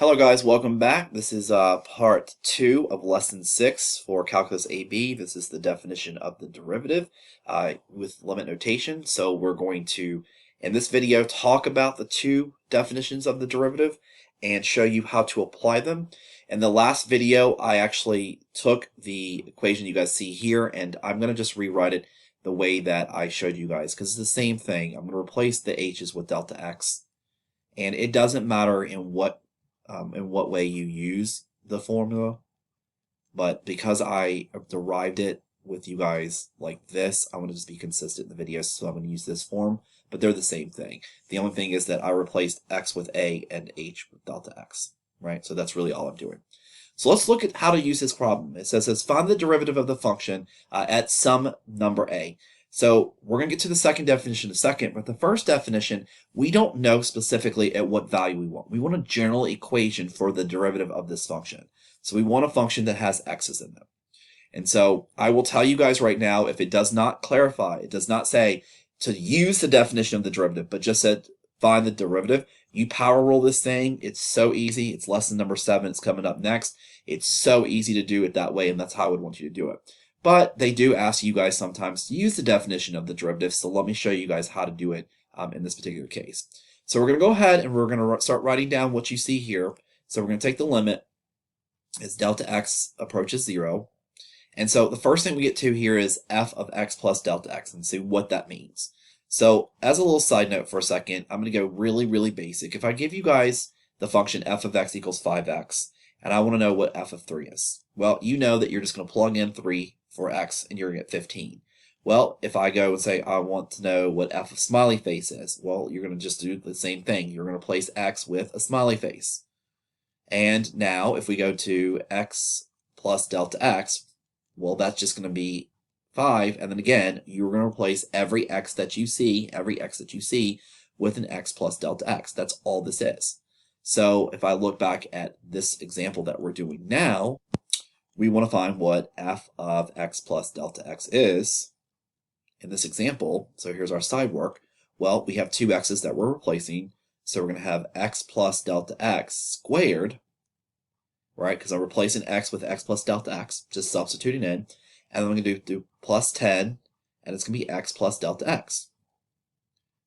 Hello guys, welcome back. This is part 2 of lesson 6 for Calculus AB. This is the definition of the derivative with limit notation. So we're going to, in this video, talk about the two definitions of the derivative and show you how to apply them. In the last video, I actually took the equation you guys see here and I'm going to just rewrite it the way that I showed you guys because it's the same thing. I'm going to replace the h's with delta x, and it doesn't matter in what way you use the formula, but because I derived it with you guys like this, I'm going to just be consistent in the videos, so I'm going to use this form, but they're the same thing. The only thing is that I replaced x with a and h with delta x, right? So that's really all I'm doing. So let's look at how to use this problem. It says find the derivative of the function at some number a. So we're going to get to the second definition in a second, but the first definition, we don't know specifically at what value we want. We want a general equation for the derivative of this function. So we want a function that has x's in them. And so I will tell you guys right now, if it does not clarify, it does not say to use the definition of the derivative, but just said find the derivative, you power rule this thing. It's so easy. It's lesson number 7. It's coming up next. It's so easy to do it that way, and that's how I would want you to do it. But they do ask you guys sometimes to use the definition of the derivative, so let me show you guys how to do it in this particular case. So we're going to go ahead and we're going to start writing down what you see here. So we're going to take the limit as delta x approaches 0. And so the first thing we get to here is f of x plus delta x, and see what that means. So as a little side note for a second, I'm going to go really basic. If I give you guys the function f of x equals 5x, and I want to know what f of 3 is, well, you know that you're just going to plug in 3 for x and you're going to get 15. Well, if I go and say I want to know what f of smiley face is, well, you're going to just do the same thing. You're going to replace x with a smiley face. And now if we go to x plus delta x, well, that's just going to be 5. And then again, you're going to replace every x that you see with an x plus delta x. That's all this is. So if I look back at this example that we're doing now, we want to find what f of x plus delta x is in this example. So here's our side work. Well, we have two x's that we're replacing. So we're going to have x plus delta x squared, right? Because I'm replacing x with x plus delta x, just substituting in. And then we're going to do plus 10, and it's going to be x plus delta x.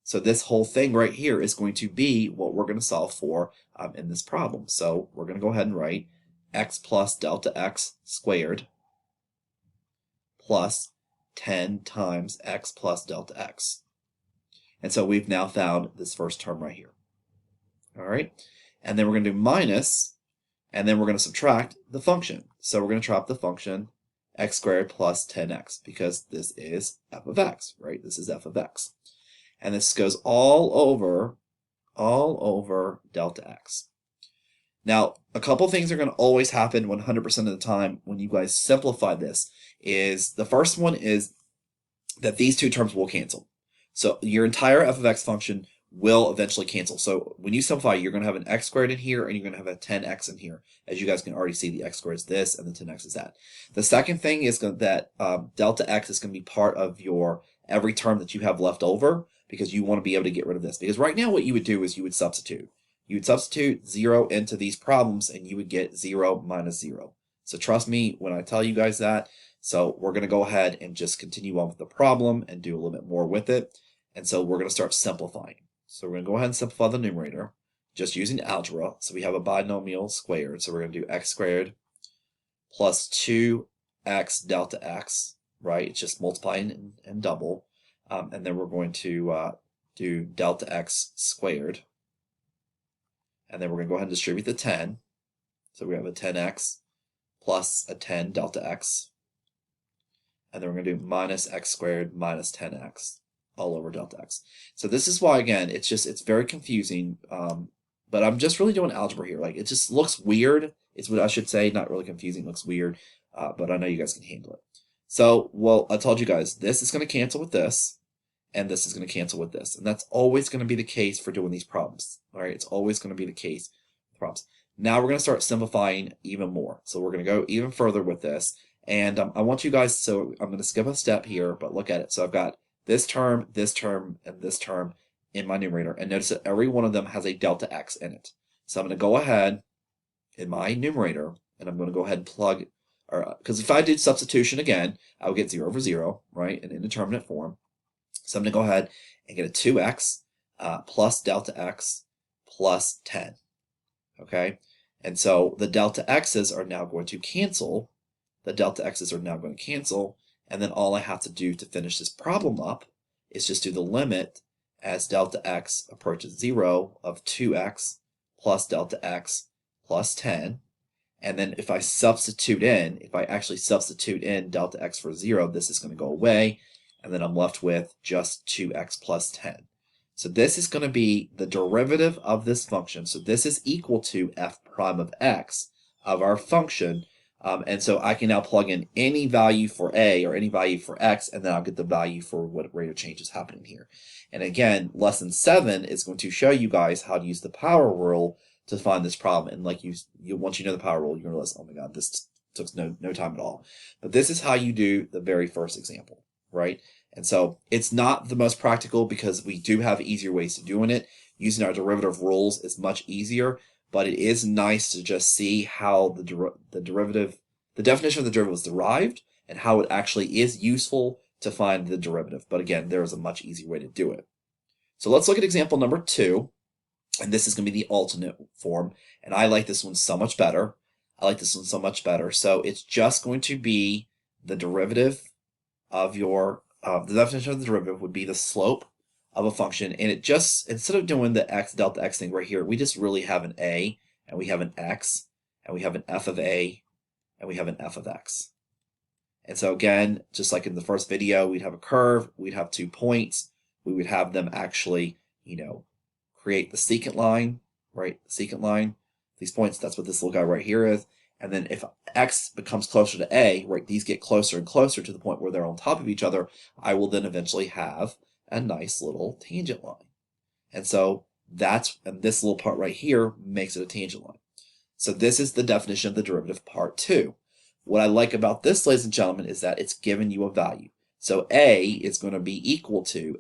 So this whole thing right here is going to be what we're going to solve for in this problem. So we're going to go ahead and write x plus delta x squared plus 10 times x plus delta x. And so we've now found this first term right here. All right. And then we're going to do minus, and then we're going to subtract the function. So we're going to drop the function x squared plus 10x, because this is f of x, right? This is f of x. And this goes all over delta x. Now, a couple things are going to always happen 100% of the time when you guys simplify this. Is the first one is that these two terms will cancel. So your entire f of x function will eventually cancel. So when you simplify, you're going to have an x squared in here, and you're going to have a 10x in here. As you guys can already see, the x squared is this, and the 10x is that. The second thing is that delta x is going to be part of your every term that you have left over, because you want to be able to get rid of this. Because right now what you would do is you would substitute. You would substitute 0 into these problems, and you would get 0 minus 0. So trust me when I tell you guys that. So we're going to go ahead and just continue on with the problem and do a little bit more with it. And so we're going to start simplifying. So we're going to go ahead and simplify the numerator just using algebra. So we have a binomial squared. So we're going to do x squared plus 2x delta x, right? It's just multiplying and double. And then we're going to do delta x squared. And then we're going to go ahead and distribute the 10. So we have a 10x plus a 10 delta x. And then we're going to do minus x squared minus 10x all over delta x. So this is why, again, it's very confusing. But I'm just really doing algebra here. Like, it just looks weird. It's what I should say, not really confusing. It looks weird. But I know you guys can handle it. So, well, I told you guys, this is going to cancel with this. And this is going to cancel with this. And that's always going to be the case for doing these problems. All right, it's always going to be the case with problems. Now we're going to start simplifying even more. So we're going to go even further with this. And I want you guys, so I'm going to skip a step here, but look at it. So I've got this term, and this term in my numerator. And notice that every one of them has a delta x in it. So I'm going to go ahead in my numerator, and I'm going to go ahead and plug, or because if I did substitution again, I would get 0 over 0, right, in indeterminate form. So I'm going to go ahead and get a 2x plus delta x plus 10, okay? And so the delta x's are now going to cancel. The delta x's are now going to cancel, and then all I have to do to finish this problem up is just do the limit as delta x approaches 0 of 2x plus delta x plus 10. And then if I actually substitute in delta x for 0, this is going to go away, and then I'm left with just 2x plus 10. So this is going to be the derivative of this function. So this is equal to f prime of x of our function. And so I can now plug in any value for a or any value for x, and then I'll get the value for what rate of change is happening here. And again, lesson 7 is going to show you guys how to use the power rule to find this problem. And like once you know the power rule, you're going to realize, oh my god, this took no time at all. But this is how you do the very first example, right? And so it's not the most practical because we do have easier ways of doing it. Using our derivative rules is much easier, but it is nice to just see how the definition of the derivative was derived and how it actually is useful to find the derivative. But again, there is a much easier way to do it. So let's look at example number 2, and this is going to be the alternate form, and I like this one so much better. So it's just going to be the derivative of the definition of the derivative would be the slope of a function, and it just, instead of doing the x delta x thing right here, we just really have an a, and we have an x, and we have an f of a, and we have an f of x. And so again, just like in the first video, we'd have a curve, we'd have 2 points, we would have them actually, create the secant line, right? The secant line, these points, that's what this little guy right here is. And then if x becomes closer to a, right, these get closer and closer to the point where they're on top of each other, I will then eventually have a nice little tangent line. And so and this little part right here makes it a tangent line. So this is the definition of the derivative part 2. What I like about this, ladies and gentlemen, is that it's given you a value. So a is going to be equal to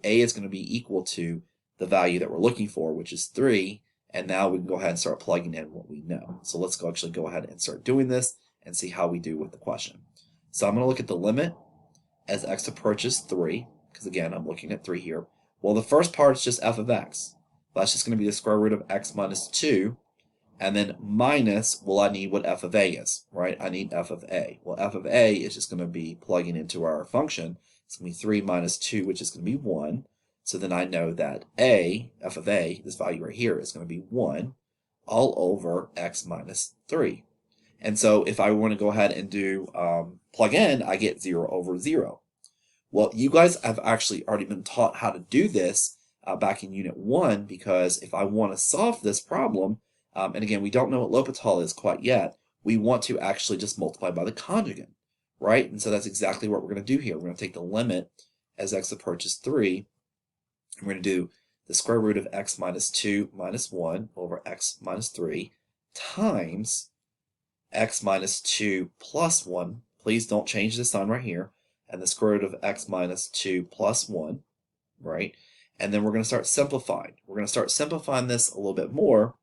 the value that we're looking for, which is 3. And now we can go ahead and start plugging in what we know. So let's actually go ahead and start doing this and see how we do with the question. So I'm going to look at the limit as x approaches 3, because again, I'm looking at 3 here. Well, the first part is just f of x. That's just going to be the square root of x minus 2. And then minus, well, I need what f of a is, right? I need f of a. Well, f of a is just going to be plugging into our function. It's going to be 3 minus 2, which is going to be 1. So then I know that f of a, this value right here, is going to be 1 all over x minus 3. And so if I want to go ahead and do plug in, I get 0 over 0. Well, you guys have actually already been taught how to do this back in Unit 1, because if I want to solve this problem, and again, we don't know what L'Hopital is quite yet, we want to actually just multiply by the conjugate, right? And so that's exactly what we're going to do here. We're going to take the limit as x approaches 3. We're going to do the square root of x minus 2 minus 1 over x minus 3 times x minus 2 plus 1. Please don't change the sign right here. And the square root of x minus 2 plus 1, right? And then we're going to start simplifying. We're going to start simplifying this a little bit more.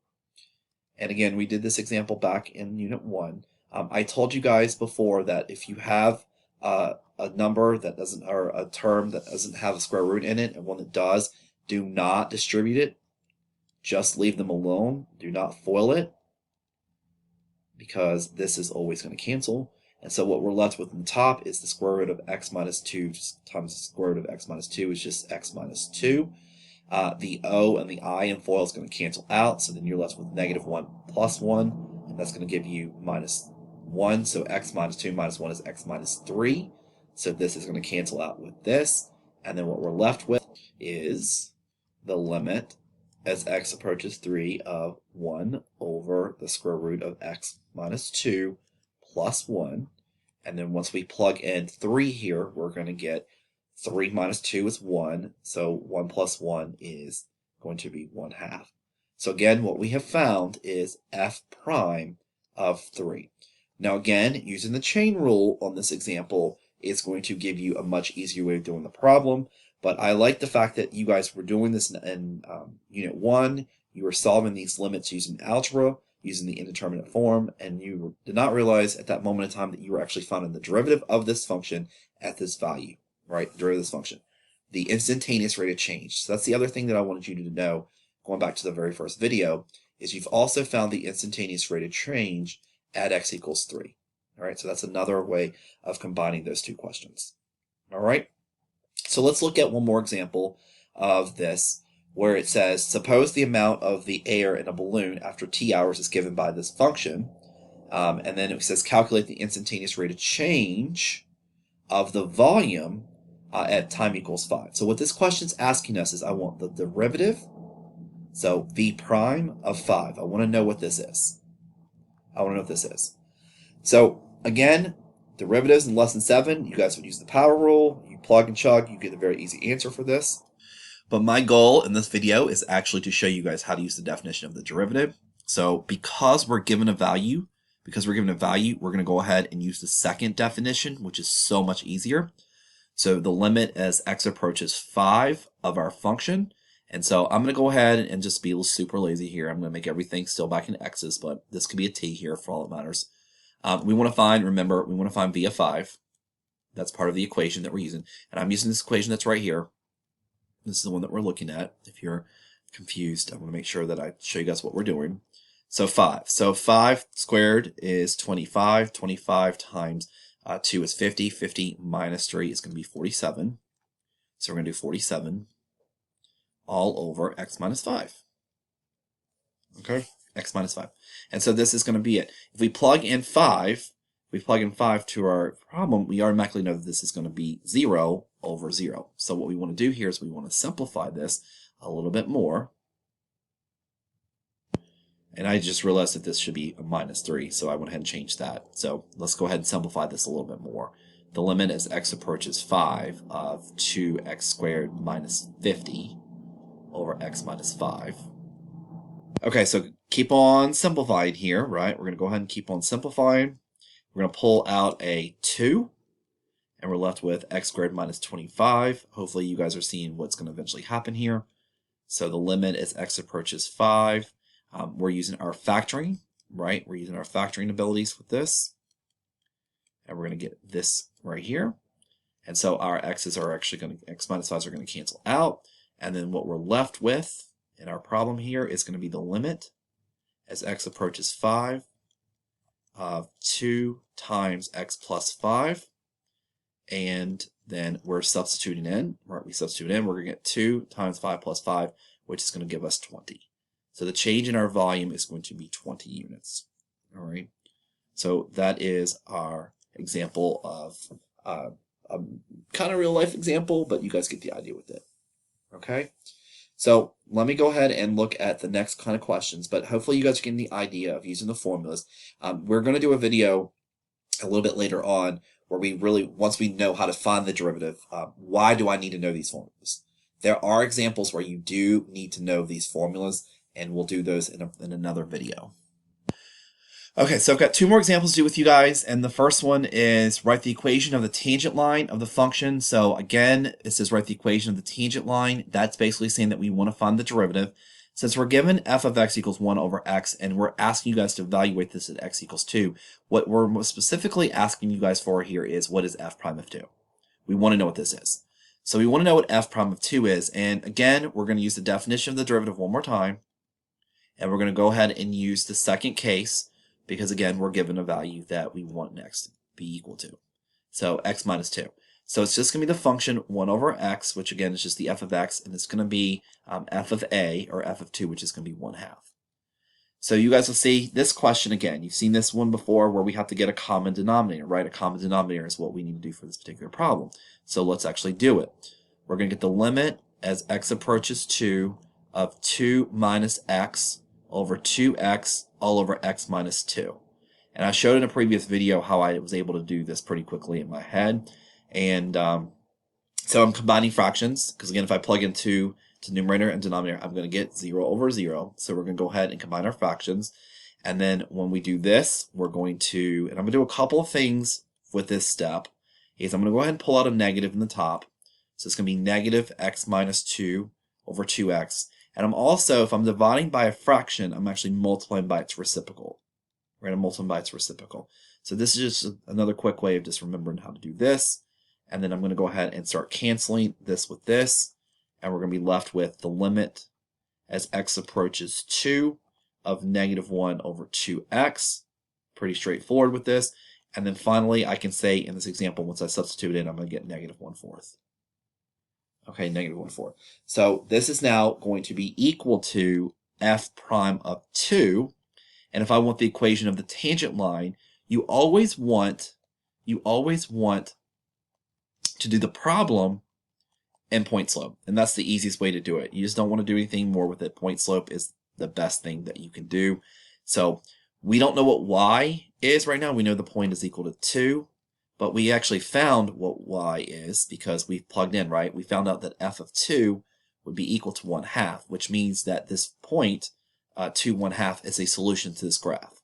And again, we did this example back in Unit 1. I told you guys before that if you have a number that doesn't, or a term that doesn't have a square root in it and one that does, do not distribute it. Just leave them alone. Do not FOIL it, because this is always going to cancel. And so what we're left with in the top is the square root of x minus 2 times the square root of x minus 2 is just x minus 2. The O and the I in FOIL is going to cancel out, so then you're left with negative 1 plus 1, and that's going to give you minus 1. So x minus 2 minus 1 is x minus 3. So this is going to cancel out with this. And then what we're left with is the limit as x approaches 3 of 1 over the square root of x minus 2 plus 1. And then once we plug in 3 here, we're going to get 3 minus 2 is 1. So 1 plus 1 is going to be 1/2. So again, what we have found is f prime of 3. Now again, using the chain rule on this example is going to give you a much easier way of doing the problem. But I like the fact that you guys were doing this in Unit 1. You were solving these limits using algebra. using the indeterminate form, and you did not realize at that moment in time that you were actually finding the derivative of this function at this value, right? The derivative of this function. The instantaneous rate of change. So that's the other thing that I wanted you to know, going back to the very first video, is you've also found the instantaneous rate of change at x equals 3. All right, so that's another way of combining those two questions. All right, so let's look at one more example of this, where it says, suppose the amount of the air in a balloon after t hours is given by this function, and then it says calculate the instantaneous rate of change of the volume at time equals 5. So what this question's asking us is I want the derivative, so v prime of 5. I want to know what this is. So again, derivatives in lesson 7, you guys would use the power rule. You plug and chug, you get a very easy answer for this. But my goal in this video is actually to show you guys how to use the definition of the derivative. So because we're given a value, we're going to go ahead and use the second definition, which is so much easier. So the limit as x approaches 5 of our function. And so I'm going to go ahead and just be a little super lazy here. I'm going to make everything still back in x's, but this could be a t here for all that matters. We want to find v of 5. That's part of the equation that we're using. And I'm using this equation that's right here. This is the one that we're looking at. If you're confused, I want to make sure that I show you guys what we're doing. So 5. So 5 squared is 25. 25 times 2 is 50. 50 minus 3 is going to be 47. So we're going to do 47 all over x minus 5. Okay, x minus 5. And so this is going to be it. If we plug in 5 to our problem, we automatically know that this is going to be 0 over 0. So what we want to do here is we want to simplify this a little bit more. And I just realized that this should be a minus 3, so I went ahead and changed that. So let's go ahead and simplify this a little bit more. The limit as x approaches 5 of 2x squared minus 50 over x minus 5. Okay, so keep on simplifying here, right? We're going to go ahead and keep on simplifying. We're going to pull out a 2, and we're left with x squared minus 25. Hopefully you guys are seeing what's going to eventually happen here. So the limit as x approaches 5. We're using our factoring, right? We're using our factoring abilities with this. And we're going to get this right here. And so our x's are actually going to, x minus 5s are going to cancel out. And then what we're left with in our problem here is going to be the limit as x approaches 5 of 2 times x plus 5. And then we're substituting in, right? We substitute in, we're going to get 2 times 5 plus 5, which is going to give us 20. So the change in our volume is going to be 20 units. All right. So that is our example of a kind of real life example, but you guys get the idea with it. Okay. So let me go ahead and look at the next kind of questions, but hopefully you guys are getting the idea of using the formulas. We're going to do a video a little bit later on where we really, once we know how to find the derivative, why do I need to know these formulas? There are examples where you do need to know these formulas, and we'll do those in another video. Okay, so I've got 2 more examples to do with you guys, and the first one is write the equation of the tangent line of the function. So again, it says write the equation of the tangent line. That's basically saying that we want to find the derivative. Since we're given f of x equals 1 over x, and we're asking you guys to evaluate this at x equals 2, what we're most specifically asking you guys for here is what is f prime of 2? We want to know what this is. So we want to know what f prime of 2 is, and again, we're going to use the definition of the derivative one more time. And we're going to go ahead and use the second case because, again, we're given a value that we want next to be equal to. So x minus 2. So it's just going to be the function 1 over x, which, again, is just the f of x, and it's going to be f of a, or f of 2, which is going to be 1/2. So you guys will see this question again. You've seen this one before where we have to get a common denominator, right? A common denominator is what we need to do for this particular problem. So let's actually do it. We're going to get the limit as x approaches 2 of 2 minus x over 2x all over x minus 2. And I showed in a previous video how I was able to do this pretty quickly in my head. And so I'm combining fractions, because again, if I plug into numerator and denominator, I'm going to get 0 over 0. So we're going to go ahead and combine our fractions. And then when we do this, we're going to, and I'm going to do a couple of things with this step, is I'm going to go ahead and pull out a negative in the top. So it's going to be negative x minus 2 over 2x. And I'm also, if I'm dividing by a fraction, I'm actually multiplying by its reciprocal. Right, I'm multiplying by its reciprocal. So this is just another quick way of just remembering how to do this. And then I'm going to go ahead and start canceling this with this. And we're going to be left with the limit as x approaches 2 of -1 over 2x. Pretty straightforward with this. And then finally, I can say in this example, once I substitute in, I'm going to get -1/4. Okay, -1/4. So this is now going to be equal to f prime of 2. And if I want the equation of the tangent line, you always want to do the problem in point slope. And that's the easiest way to do it. You just don't want to do anything more with it. Point slope is the best thing that you can do. So we don't know what y is right now. We know the point is equal to 2. But we actually found what y is because we plugged in, right? We found out that f of 2 would be equal to 1/2, which means that this point, 2 1/2, is a solution to this graph.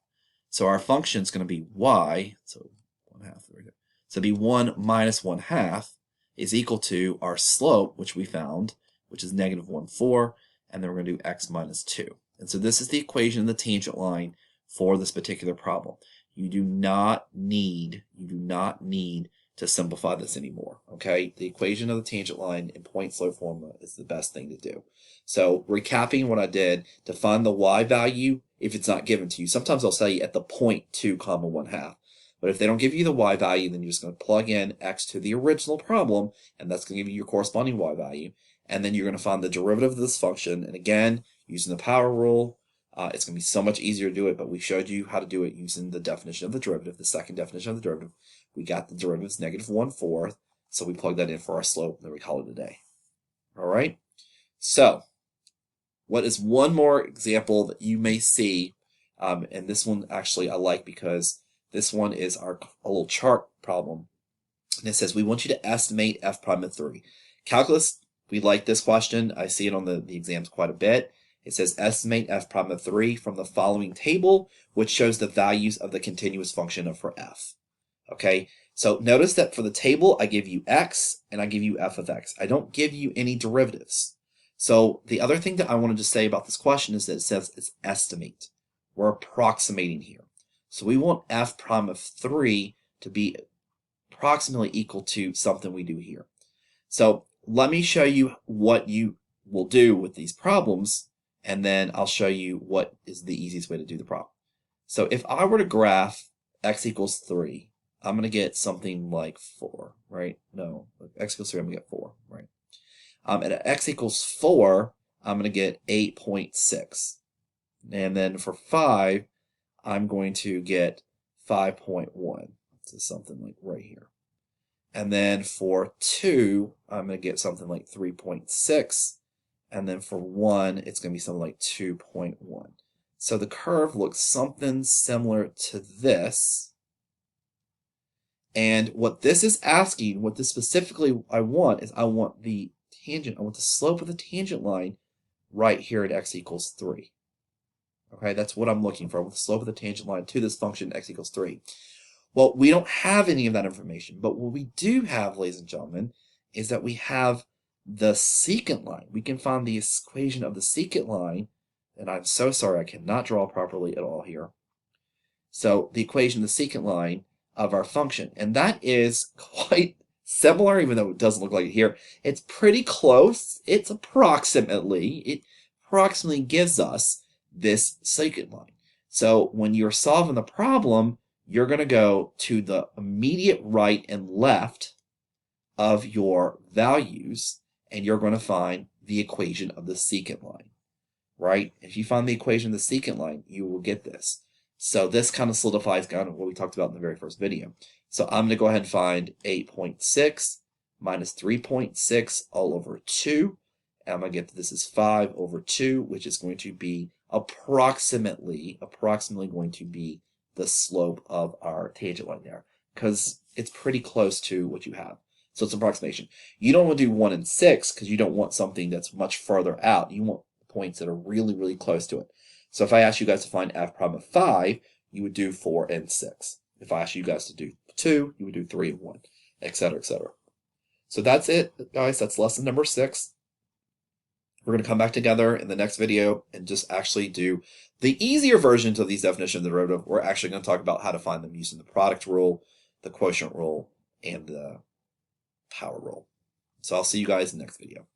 So our function is going to be y, so 1/2, there we go. So it'd be 1 minus 1/2 is equal to our slope, which we found, which is -1/4, and then we're going to do x minus 2. And so this is the equation of the tangent line for this particular problem. You do not need to simplify this anymore, okay? The equation of the tangent line in point slope formula is the best thing to do. So recapping what I did, to find the y value if it's not given to you. Sometimes I'll say at the point 2 comma 1/2. But if they don't give you the y value, then you're just going to plug in x to the original problem, and that's going to give you your corresponding y value. And then you're going to find the derivative of this function. And again, using the power rule, it's going to be so much easier to do it, but we showed you how to do it using the definition of the derivative, the second definition of the derivative. We got the derivative is -1/4, so we plug that in for our slope, and then we call it a day. All right? So, what is one more example that you may see, and this one actually I like because this one is a little chart problem. And it says, we want you to estimate f prime of 3. Calculus, we like this question. I see it on the exams quite a bit. It says, estimate f prime of 3 from the following table, which shows the values of the continuous function for f. Okay, so notice that for the table, I give you x, and I give you f of x. I don't give you any derivatives. So the other thing that I wanted to say about this question is that it says it's estimate. We're approximating here. So we want f prime of 3 to be approximately equal to something we do here. So let me show you what you will do with these problems, and then I'll show you what is the easiest way to do the problem. So if I were to graph x equals 3, I'm going to get something like 4, right? No, x equals 3, I'm going to get 4, right? At x equals 4, I'm going to get 8.6. And then for 5, I'm going to get 5.1. So something like right here. And then for 2, I'm going to get something like 3.6. And then for 1, it's going to be something like 2.1. So the curve looks something similar to this. And what this is asking, what this specifically I want, is I want the tangent, I want the slope of the tangent line right here at x equals 3. Okay, that's what I'm looking for, with the slope of the tangent line to this function x equals 3. Well, we don't have any of that information, but what we do have, ladies and gentlemen, is that we have the secant line. We can find the equation of the secant line, and I'm so sorry I cannot draw properly at all here. So the equation of the secant line of our function, and that is quite similar, even though it doesn't look like it here. It's pretty close. It approximately gives us this secant line. So when you're solving the problem, you're going to go to the immediate right and left of your values, and you're going to find the equation of the secant line, right? If you find the equation of the secant line, you will get this. So this kind of solidifies kind of what we talked about in the very first video. So I'm going to go ahead and find 8.6 minus 3.6 all over 2. And I'm going to get that this is 5 over 2, which is going to be approximately going to be the slope of our tangent line there, because it's pretty close to what you have. So it's an approximation. You don't want to do 1 and 6 because you don't want something that's much further out. You want points that are really, really close to it. So if I ask you guys to find f prime of 5, you would do 4 and 6. If I ask you guys to do 2, you would do 3 and 1, etc., etc. So that's it, guys. That's lesson number 6. we're going to come back together in the next video and just actually do the easier versions of these definitions of the derivative. We're actually going to talk about how to find them using the product rule, the quotient rule, and the power rule. So I'll see you guys in the next video.